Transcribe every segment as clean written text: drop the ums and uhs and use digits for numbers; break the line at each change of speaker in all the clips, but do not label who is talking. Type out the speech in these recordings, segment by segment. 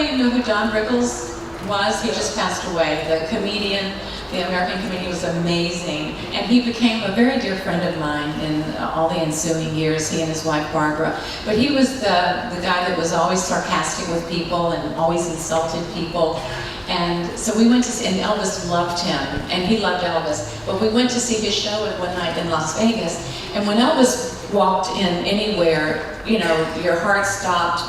anybody know who Don Rickles was? He just passed away. The comedian, the American comedian, was amazing. And he became a very dear friend of mine in all the ensuing years, he and his wife Barbara. But he was the guy that was always sarcastic with people and always insulted people. And so we went to see, and Elvis loved him, and he loved Elvis. But we went to see his show one night in Las Vegas, and when Elvis walked in anywhere, you know, your heart stopped,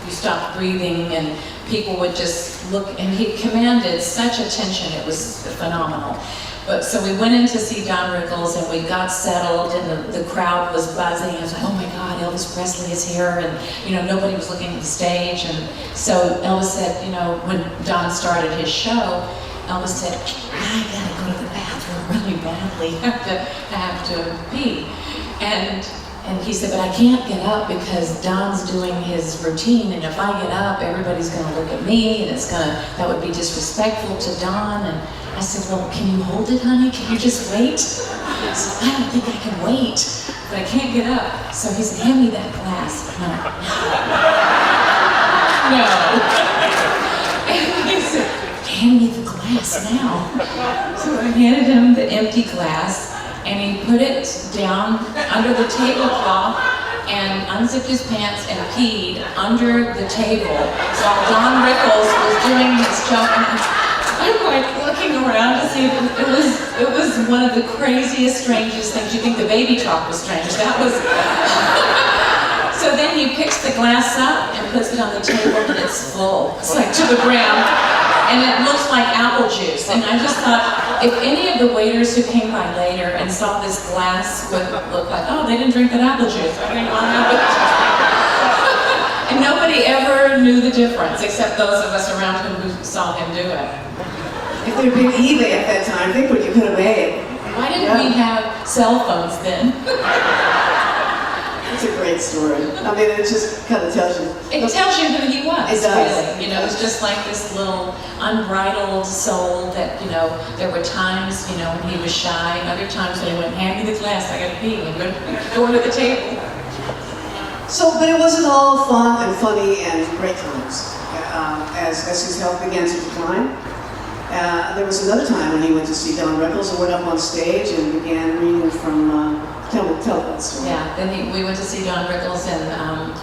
you stopped breathing, and people would just look, and he commanded such attention, it was phenomenal. But so we went in to see Don Rickles, and we got settled, and the crowd was buzzing. I was like, oh my God, Elvis Presley is here, and you know, nobody was looking at the stage. And so Elvis said, you know, when Don started his show, Elvis said, I gotta go to the bathroom really badly, I have to pee. And he said, but I can't get up because Don's doing his routine, and if I get up, everybody's gonna look at me, and that would be disrespectful to Don. And I said, well, can you hold it, honey? Can you just wait? He said, I don't think I can wait, but I can't get up. So he said, hand me that glass. No. No. And he said, hand me the glass now. So I handed him the empty glass, and he put it down under the tablecloth and unzipped his pants and peed under the table while Don Rickles was doing his joke. I'm like looking around to see if it was one of the craziest, strangest things. You think the baby talk was strange. That was. So then he picks the glass up and puts it on the table, and it's full. It's like to the brim. And it looks like apple juice. And I just thought, if any of the waiters who came by later and saw this glass would look like, oh, they didn't drink that apple juice. I didn't want apple juice. And nobody ever knew the difference, except those of us around him who saw him do it.
If there'd been eBay at that time, think what you could have made.
Why didn't we have cell phones then?
It's a great story. I mean, it just kind of tells you.
It tells you who he was.
It does.
Really. You know, it's just like this little unbridled soul that, you know, there were times, you know, when he was shy, and other times when he went, hand me the glass, I gotta pee, and go to the table.
So, but it wasn't all fun and funny and great times. As his health began to decline, there was another time when he went to see Don Rickles and went up on stage and began reading from, tell that story.
Yeah, then we went to see Don Rickles, and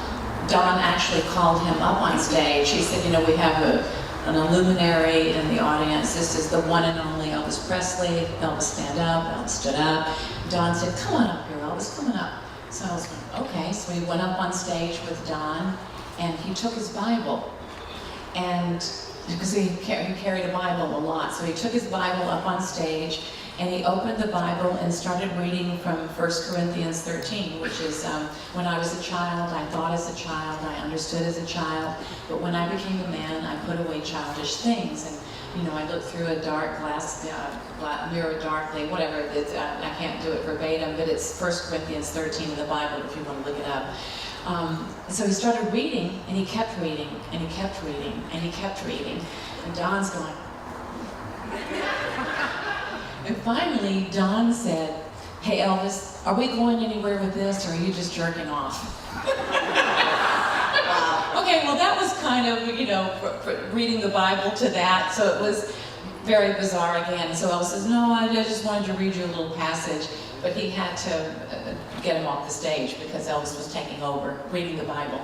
Don actually called him up on stage. He said, you know, we have an luminary in the audience. This is the one and only Elvis Presley. Elvis, stand up. Elvis stood up. Don said, come on up here, Elvis, come on up. So I was like, okay. So we went up on stage with Don, and he took his Bible, and because he carried a Bible a lot, so he took his Bible up on stage, and he opened the Bible and started reading from 1 Corinthians 13, which is, when I was a child, I thought as a child, I understood as a child, but when I became a man, I put away childish things. And you know, I looked through a dark mirror darkly, whatever, I can't do it verbatim, but it's 1 Corinthians 13 in the Bible if you want to look it up. So he started reading, and he kept reading, and he kept reading, and he kept reading, and Don's going. And finally, Don said, hey Elvis, are we going anywhere with this, or are you just jerking off? Okay, well that was kind of, you know, reading the Bible to that, so it was very bizarre again. So Elvis says, no, I just wanted to read you a little passage, but he had to get him off the stage because Elvis was taking over, reading the Bible.